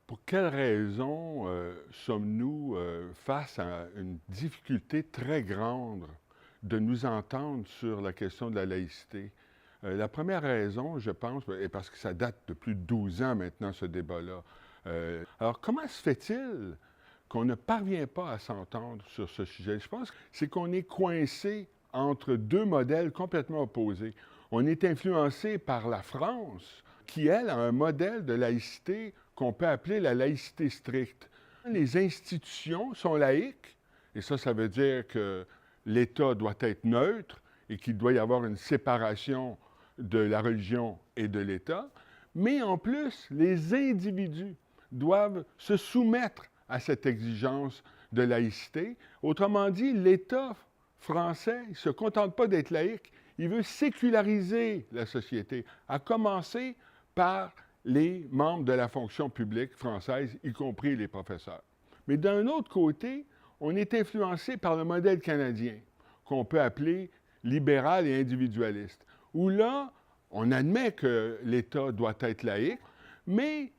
Pour quelles raisons sommes-nous face à une difficulté très grande de nous entendre sur la question de la laïcité? La première raison, je pense, est parce que ça date de plus de 12 ans maintenant, ce débat-là. Alors, comment se fait-il qu'on ne parvient pas à s'entendre sur ce sujet? Je pense que c'est qu'on est coincé entre deux modèles complètement opposés. On est influencé par la France, qui, elle, a un modèle de laïcité qu'on peut appeler la laïcité stricte. Les institutions sont laïques, et ça veut dire que l'État doit être neutre et qu'il doit y avoir une séparation de la religion et de l'État, mais en plus, les individus doivent se soumettre à cette exigence de laïcité. Autrement dit, l'État français ne se contente pas d'être laïque, il veut séculariser la société, à commencer par les membres de la fonction publique française, y compris les professeurs. Mais d'un autre côté, on est influencé par le modèle canadien, qu'on peut appeler libéral et individualiste, où là, on admet que l'État doit être laïque, mais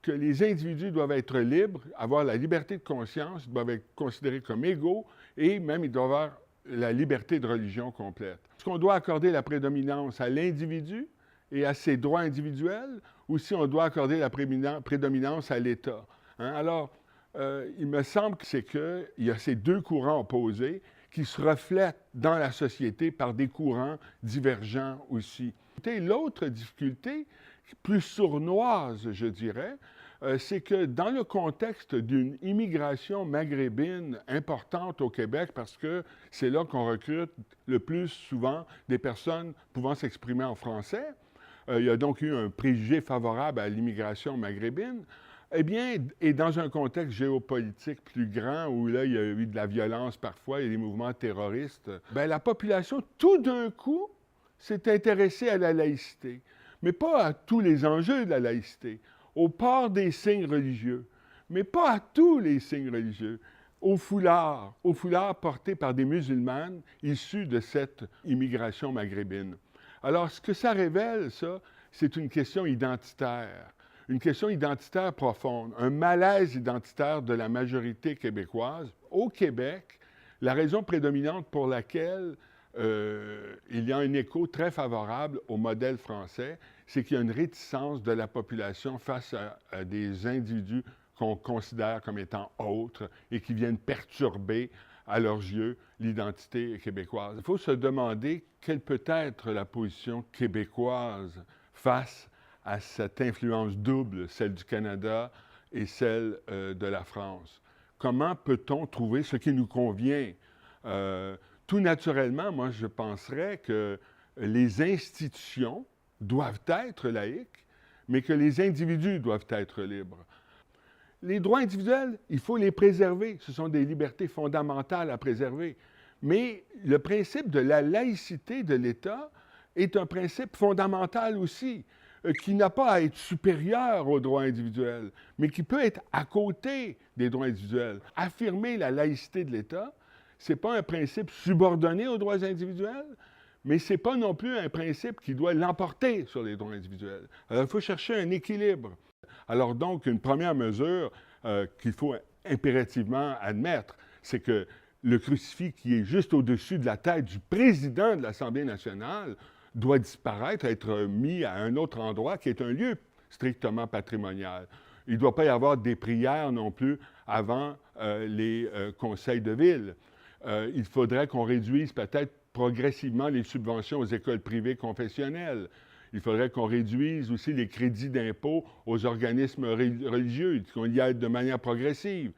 que les individus doivent être libres, avoir la liberté de conscience, doivent être considérés comme égaux, et même ils doivent avoir la liberté de religion complète. Est-ce qu'on doit accorder la prédominance à l'individu et à ses droits individuels, ou si on doit accorder la prédominance à l'État? Alors, il me semble que c'est qu'il y a ces deux courants opposés qui se reflètent dans la société par des courants divergents aussi. L'autre difficulté, plus sournoise, je dirais, c'est que dans le contexte d'une immigration maghrébine importante au Québec, parce que c'est là qu'on recrute le plus souvent des personnes pouvant s'exprimer en français, il y a donc eu un préjugé favorable à l'immigration maghrébine, eh bien, et dans un contexte géopolitique plus grand, où là, il y a eu de la violence parfois, il y a des mouvements terroristes, bien, la population, tout d'un coup, s'est intéressée à la laïcité. Mais pas à tous les enjeux de la laïcité, au port des signes religieux, mais pas à tous les signes religieux, au foulard porté par des musulmanes issus de cette immigration maghrébine. Alors, ce que ça révèle, ça, c'est une question identitaire profonde, un malaise identitaire de la majorité québécoise. Au Québec, la raison prédominante pour laquelle il y a un écho très favorable au modèle français, c'est qu'il y a une réticence de la population face à des individus qu'on considère comme étant autres et qui viennent perturber, à leurs yeux, l'identité québécoise. Il faut se demander quelle peut être la position québécoise face à cette influence double, celle du Canada et celle de la France. Comment peut-on trouver ce qui nous convient? Tout naturellement, moi, je penserais que les institutions doivent être laïques, mais que les individus doivent être libres. Les droits individuels, il faut les préserver. Ce sont des libertés fondamentales à préserver. Mais le principe de la laïcité de l'État est un principe fondamental aussi, qui n'a pas à être supérieur aux droits individuels, mais qui peut être à côté des droits individuels. Affirmer la laïcité de l'État, ce n'est pas un principe subordonné aux droits individuels, mais ce n'est pas non plus un principe qui doit l'emporter sur les droits individuels. Alors, il faut chercher un équilibre. Alors donc, une première mesure qu'il faut impérativement admettre, c'est que le crucifix qui est juste au-dessus de la tête du président de l'Assemblée nationale doit disparaître, être mis à un autre endroit qui est un lieu strictement patrimonial. Il ne doit pas y avoir des prières non plus avant les conseils de ville. Il faudrait qu'on réduise peut-être progressivement les subventions aux écoles privées confessionnelles. Il faudrait qu'on réduise aussi les crédits d'impôt aux organismes religieux, qu'on y aille de manière progressive.